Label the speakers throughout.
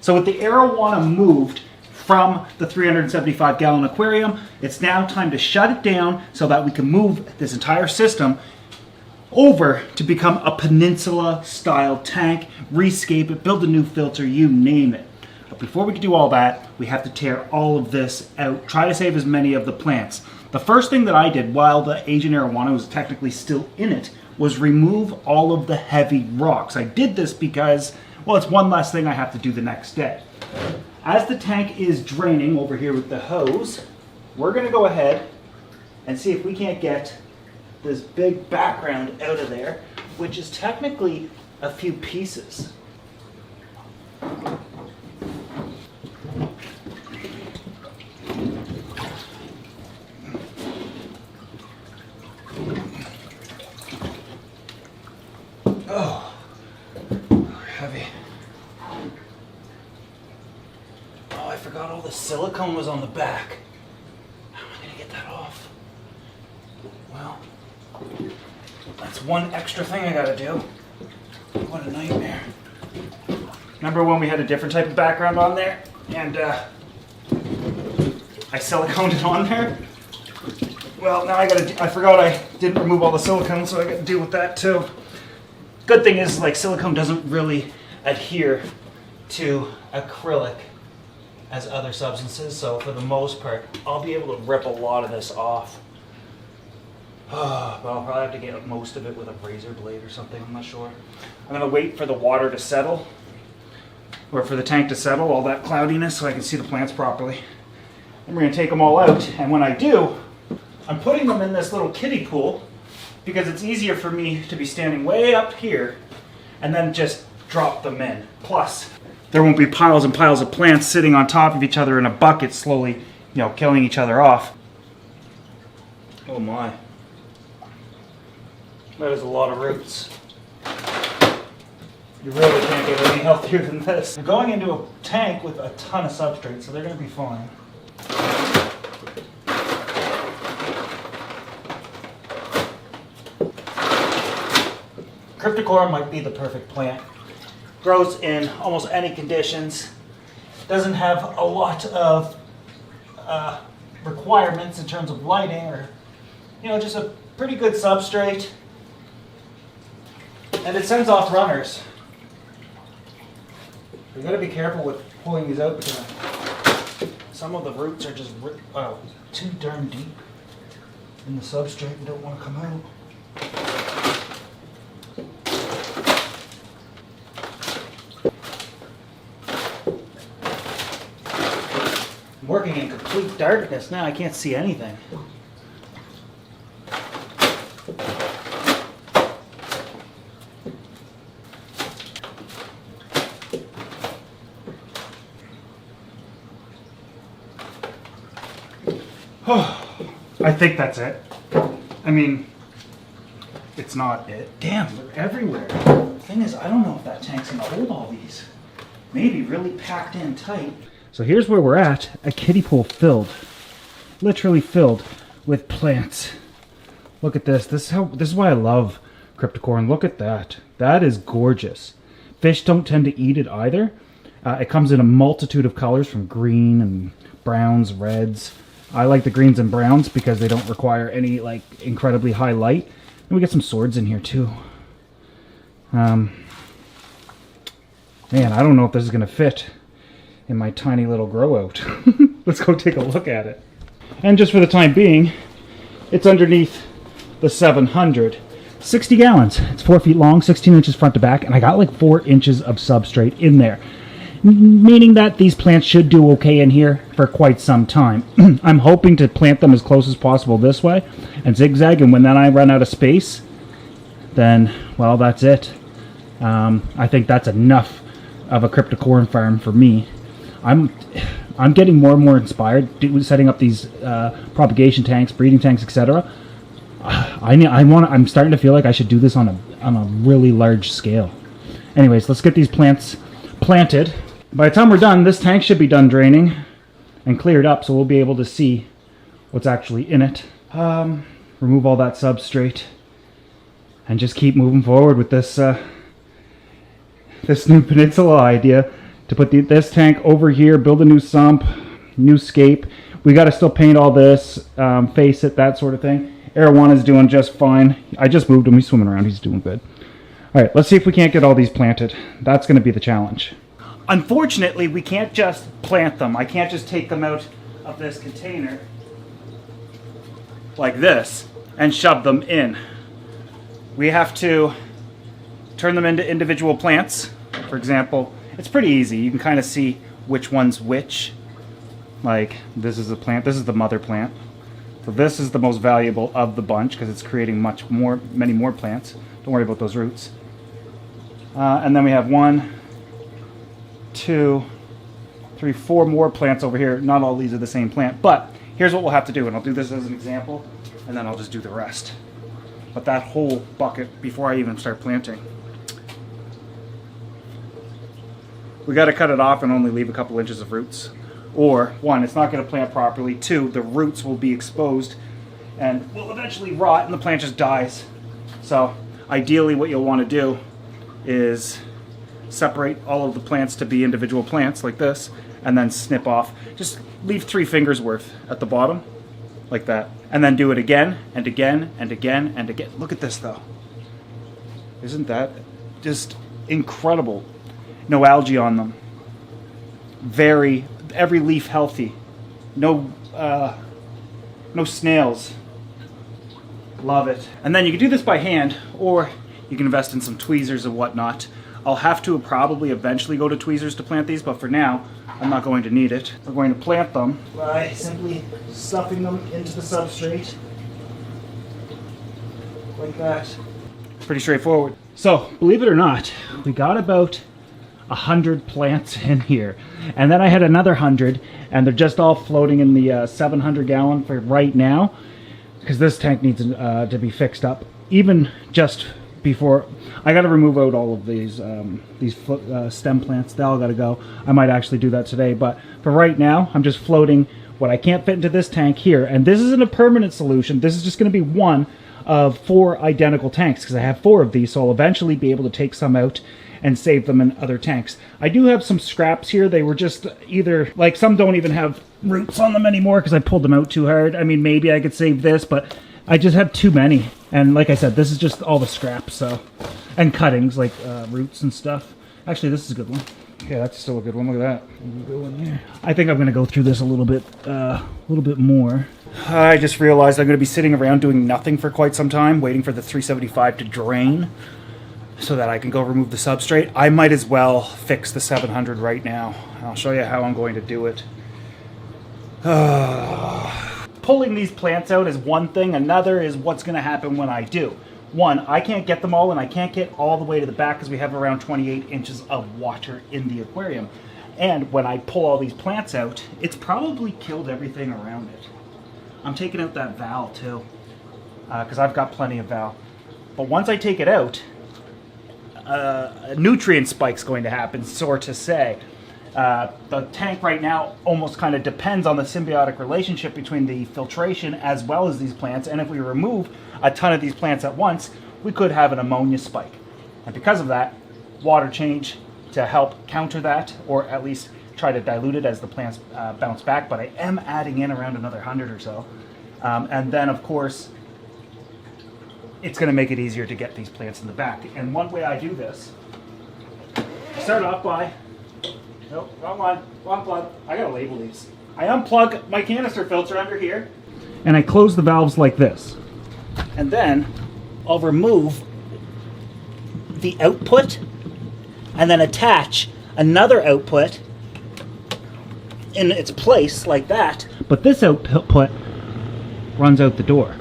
Speaker 1: So with the arowana moved from the 375 gallon aquarium, it's now time to shut it down so that we can move this entire system over to become a peninsula style tank, rescape it, build a new filter, you name it. But before we can do all that, we have to tear all of this out, try to save as many of the plants. The first thing that I did while the Asian arowana was technically still in it was remove all of the heavy rocks. I did this because, well, it's one less thing I have to do the next day. As the tank is draining over here with the hose, we're gonna go ahead and see if we can't get this big background out of there, which is technically a few pieces. Oh, heavy. Oh, I forgot all the silicone was on the back. How am I going to get that off? Well, that's one extra thing I got to do. What a nightmare. Remember when we had a different type of background on there? And I siliconed it on there? Well, now I forgot I didn't remove all the silicone, so I got to deal with that too. Good thing is, like, silicone doesn't really adhere to acrylic as other substances, so for the most part, I'll be able to rip a lot of this off. But I'll probably have to get most of it with a razor blade or something, I'm not sure. I'm gonna wait for the water to settle, or for the tank to settle, all that cloudiness, so I can see the plants properly. And we're gonna take them all out, and when I do, I'm putting them in this little kiddie pool because it's easier for me to be standing way up here and then just drop them in. Plus, there won't be piles and piles of plants sitting on top of each other in a bucket slowly, killing each other off. Oh my. That is a lot of roots. You really can't get any healthier than this. They're going into a tank with a ton of substrate, so they're going to be fine. Cryptocorum might be the perfect plant. Grows in almost any conditions. Doesn't have a lot of requirements in terms of lighting or, just a pretty good substrate. And it sends off runners. You gotta be careful with pulling these out because some of the roots are just too darn deep in the substrate and don't want to come out. I'm working in complete darkness now. I can't see anything. I think that's it. I mean, it's not it. Damn, they're everywhere. The thing is, I don't know if that tank's gonna hold all these. Maybe really packed in tight. So here's where we're at, a kiddie pool filled, literally filled with plants. Look at this. This is why I love cryptocorum. Look at that. That is gorgeous. Fish don't tend to eat it either. It comes in a multitude of colors, from green and browns, reds. I like the greens and browns because they don't require any incredibly high light. And we get some swords in here too. Man, I don't know if this is gonna fit in my tiny little grow out. Let's go take a look at it. And just for the time being, it's underneath the 700. 60 gallons. It's 4 feet long, 16 inches front to back, and I got like 4 inches of substrate in there. Meaning that these plants should do okay in here for quite some time. I'm hoping to plant them as close as possible this way and zigzag, and when then I run out of space, then, well, that's it. I think that's enough of a cryptocorum farm for me. I'm getting more and more inspired setting up these propagation tanks, breeding tanks, etc. I'm starting to feel like I should do this on a really large scale. Anyways, let's get these plants planted. By the time we're done, this tank should be done draining and cleared up, so we'll be able to see what's actually in it. Remove all that substrate and just keep moving forward with this this new peninsula idea to put this tank over here, build a new sump, new scape. We got to still paint all this, face it, that sort of thing. Arowana is doing just fine. I just moved him. He's swimming around. He's doing good. All right, let's see if we can't get all these planted. That's going to be the challenge. Unfortunately, we can't just plant them. I can't just take them out of this container like this and shove them in. We have to turn them into individual plants. For example, it's pretty easy. You can kind of see which one's which. Like, this is a plant, this is the mother plant. So this is the most valuable of the bunch because it's creating many more plants. Don't worry about those roots. And then we have 1, 2, 3, 4 more plants over here. Not all these are the same plant, but here's what we'll have to do, and I'll do this as an example, and then I'll just do the rest. But that whole bucket before I even start planting. We got to cut it off and only leave a couple inches of roots. Or, 1, it's not going to plant properly. 2, the roots will be exposed and will eventually rot and the plant just dies. So, ideally what you'll want to do is separate all of the plants to be individual plants like this and then snip off. Just leave 3 fingers worth at the bottom like that. And then do it again and again and again and again. Look at this though. Isn't that just incredible? No algae on them. Every leaf healthy. No snails. Love it. And then you can do this by hand, or you can invest in some tweezers and whatnot. I'll have to probably eventually go to tweezers to plant these, but for now, I'm not going to need it. We're going to plant them by simply stuffing them into the substrate. Like that. Pretty straightforward. So, believe it or not, we got about 100 plants in here. And then I had another 100, and they're just all floating in the 700 gallon for right now, because this tank needs to be fixed up. Even just before, I got to remove out all of these stem plants. They all got to go. I might actually do that today, but for right now, I'm just floating what I can't fit into this tank here. And this isn't a permanent solution. This is just going to be one of 4 identical tanks, because I have 4 of these, so I'll eventually be able to take some out and save them in other tanks. I do have some scraps here. They were just either, like, some don't even have roots on them anymore because I pulled them out too hard. I mean, maybe I could save this, but I just have too many. And like I said, this is just all the scraps, so, and cuttings, like roots and stuff. Actually, this is a good one. Okay, that's still a good one. Look at that. Go in there. I think I'm going to go through this a little bit more. I just realized I'm going to be sitting around doing nothing for quite some time, waiting for the 375 to drain, so that I can go remove the substrate. I might as well fix the 700 right now. I'll show you how I'm going to do it. Pulling these plants out is one thing. Another is what's going to happen when I do. 1, I can't get them all, and I can't get all the way to the back because we have around 28 inches of water in the aquarium. And when I pull all these plants out, it's probably killed everything around it. I'm taking out that valve too, because I've got plenty of valve. But once I take it out, a nutrient spike's going to happen, sort to say. The tank right now almost kind of depends on the symbiotic relationship between the filtration as well as these plants, and if we remove a ton of these plants at once, we could have an ammonia spike. And because of that, water change to help counter that, or at least try to dilute it as the plants bounce back, but I am adding in around another 100 or so. And then, of course, it's going to make it easier to get these plants in the back. And one way I do this, start off by, nope, wrong one, wrong plug. I got to label these. I unplug my canister filter under here, and I close the valves like this. And then I'll remove the output and then attach another output in its place like that. But this output runs out the door.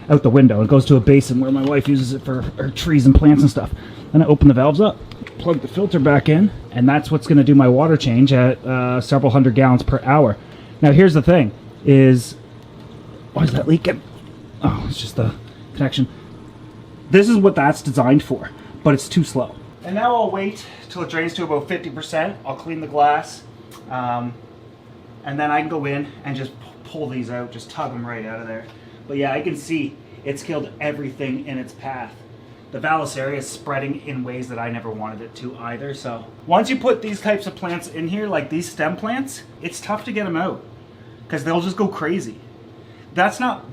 Speaker 1: Out the window. It goes to a basin where my wife uses it for her trees and plants and stuff. Then I open the valves up, plug the filter back in, and that's what's going to do my water change at several hundred gallons per hour. Now here's the thing, is, why is that leaking? Oh, it's just the connection. This is what that's designed for, but it's too slow. And now I'll wait till it drains to about 50%. I'll clean the glass, and then I can go in and just pull these out, just tug them right out of there. But yeah, I can see it's killed everything in its path. the Valisaria is spreading in ways that I never wanted it to either. So once you put these types of plants in here, like these stem plants, it's tough to get them out because they'll just go crazy. That's not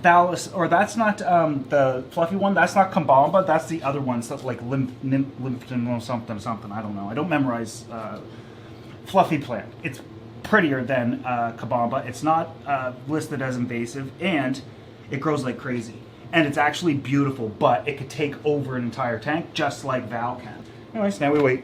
Speaker 1: or that's not the fluffy one. That's not Kambamba. That's the other one. Stuff like Lympton something. I don't know. I don't memorize fluffy plant. It's prettier than Kambamba. It's not listed as invasive, and it grows like crazy. And it's actually beautiful, but it could take over an entire tank, just like Val can. Anyways, now we wait.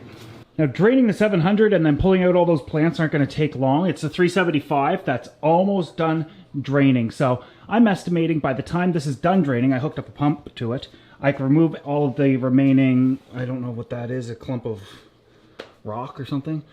Speaker 1: Now, draining the 700 and then pulling out all those plants aren't going to take long. It's the 375 that's almost done draining. So I'm estimating by the time this is done draining, I hooked up a pump to it, I can remove all of the remaining, I don't know what that is, a clump of rock or something.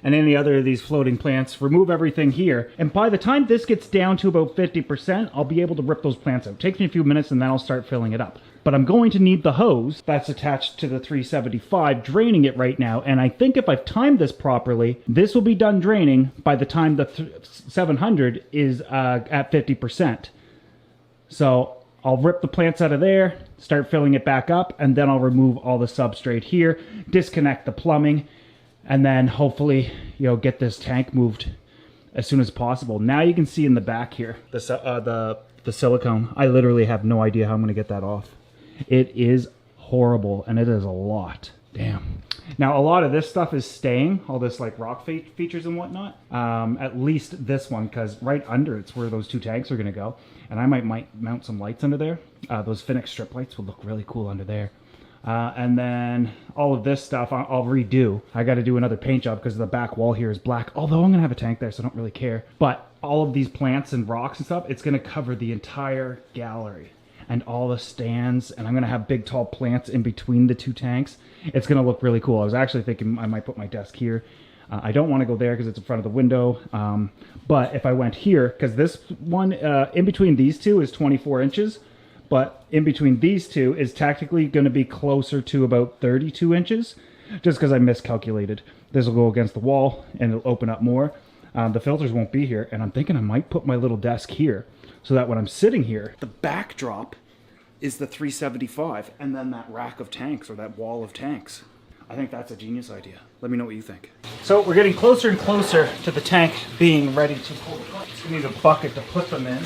Speaker 1: And any other of these floating plants, remove everything here. And by the time this gets down to about 50%, I'll be able to rip those plants out. It takes me a few minutes and then I'll start filling it up. But I'm going to need the hose that's attached to the 375 draining it right now. And I think if I've timed this properly, this will be done draining by the time the 700 is at 50%. So I'll rip the plants out of there, start filling it back up, and then I'll remove all the substrate here, disconnect the plumbing, and then hopefully, get this tank moved as soon as possible. Now you can see in the back here, the silicone. I literally have no idea how I'm going to get that off. It is horrible, and it is a lot. Damn. Now, a lot of this stuff is staying, all this like rock features and whatnot. At least this one, because right under it's where those two tanks are going to go. And I might mount some lights under there. Those Finnick strip lights would look really cool under there. And then all of this stuff I'll redo. I got to do another paint job because the back wall here is black. Although I'm going to have a tank there, so I don't really care. But all of these plants and rocks and stuff, it's going to cover the entire gallery and all the stands. And I'm going to have big, tall plants in between the two tanks. It's going to look really cool. I was actually thinking I might put my desk here. I don't want to go there because it's in front of the window. But if I went here, because this one in between these two is 24 inches. But in between these two is technically going to be closer to about 32 inches, just because I miscalculated. This will go against the wall, and it'll open up more. The filters won't be here, and I'm thinking I might put my little desk here, so that when I'm sitting here, the backdrop is the 375, and then that rack of tanks, or that wall of tanks. I think that's a genius idea. Let me know what you think. So we're getting closer and closer to the tank being ready to pull. We need a bucket to put them in.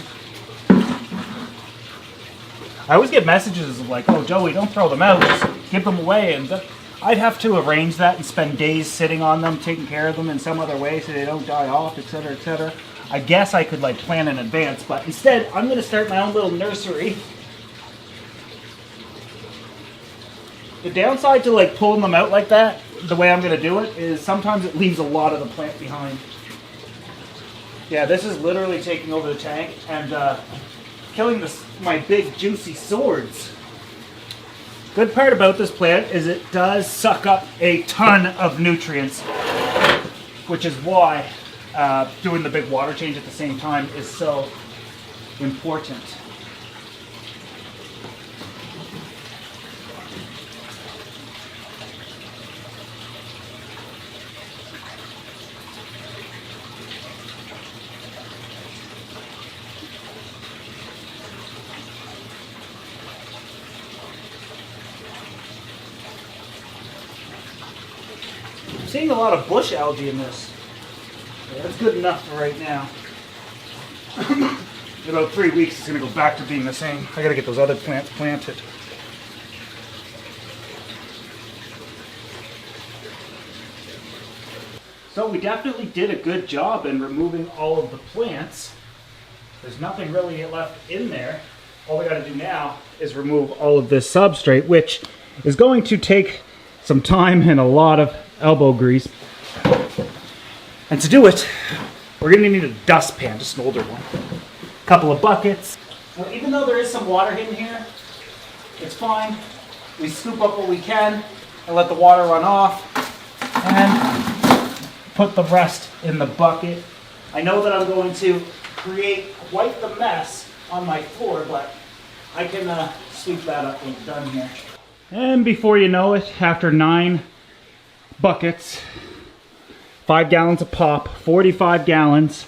Speaker 1: I always get messages like, oh, Joey, don't throw them out, just give them away. And I'd have to arrange that and spend days sitting on them, taking care of them in some other way so they don't die off, etc., etc. I guess I could like plan in advance, but instead, I'm going to start my own little nursery. The downside to like pulling them out like that, the way I'm going to do it, is sometimes it leaves a lot of the plant behind. Yeah, this is literally taking over the tank and killing my big juicy swords. Good part about this plant is it does suck up a ton of nutrients, which is why doing the big water change at the same time is so important. I'm seeing a lot of bush algae in this. Yeah, that's good enough for right now. In about 3 weeks, it's going to go back to being the same. I got to get those other plants planted. So we definitely did a good job in removing all of the plants. There's nothing really left in there. All we got to do now is remove all of this substrate, which is going to take some time and a lot of elbow grease. And to do it, we're going to need a dustpan, just an older one. A couple of buckets. Well, even though there is some water in here, it's fine. We scoop up what we can and let the water run off and put the rest in the bucket. I know that I'm going to create quite the mess on my floor, but I can sweep that up when it's done here. And before you know it, after 9 buckets, 5 gallons of pop, 45 gallons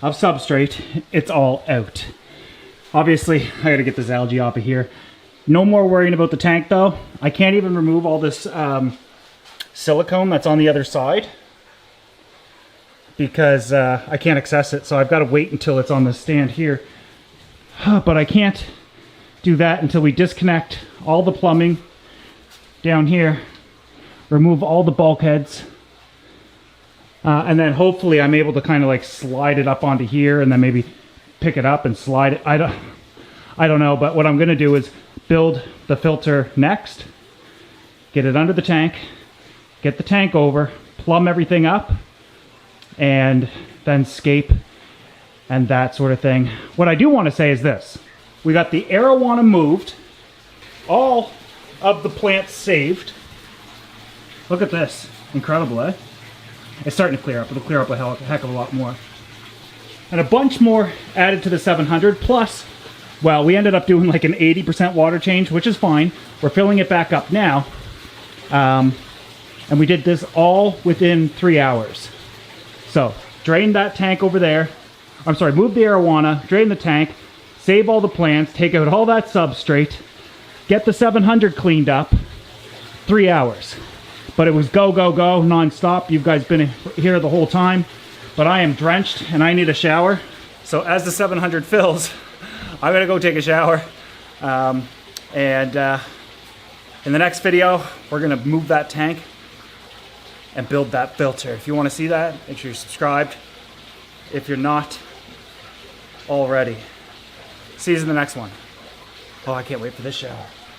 Speaker 1: of substrate, it's all out. Obviously, I gotta get this algae off of here. No more worrying about the tank though. I can't even remove all this silicone that's on the other side because I can't access it. So I've got to wait until it's on the stand here. But I can't do that until we disconnect all the plumbing down here, remove all the bulkheads, and then hopefully I'm able to kind of like slide it up onto here and then maybe pick it up and slide it. I don't know, but what I'm going to do is build the filter next, get it under the tank, get the tank over, plumb everything up, and then scape and that sort of thing. What I do want to say is this. We got the arowana moved, all of the plants saved. Look at this. Incredible, eh? It's starting to clear up. It'll clear up a heck of a lot more. And a bunch more added to the 700, plus, well, we ended up doing like an 80% water change, which is fine. We're filling it back up now. And we did this all within 3 hours. So, drain that tank over there. I'm sorry, move the arowana, drain the tank, save all the plants, take out all that substrate, get the 700 cleaned up. 3 hours. But it was go, go, go, non-stop. You guys been here the whole time. But I am drenched and I need a shower. So as the 700 fills, I'm gonna go take a shower. In the next video, we're gonna move that tank and build that filter. If you wanna see that, make sure you're subscribed. If you're not already. See you in the next one. Oh, I can't wait for this shower.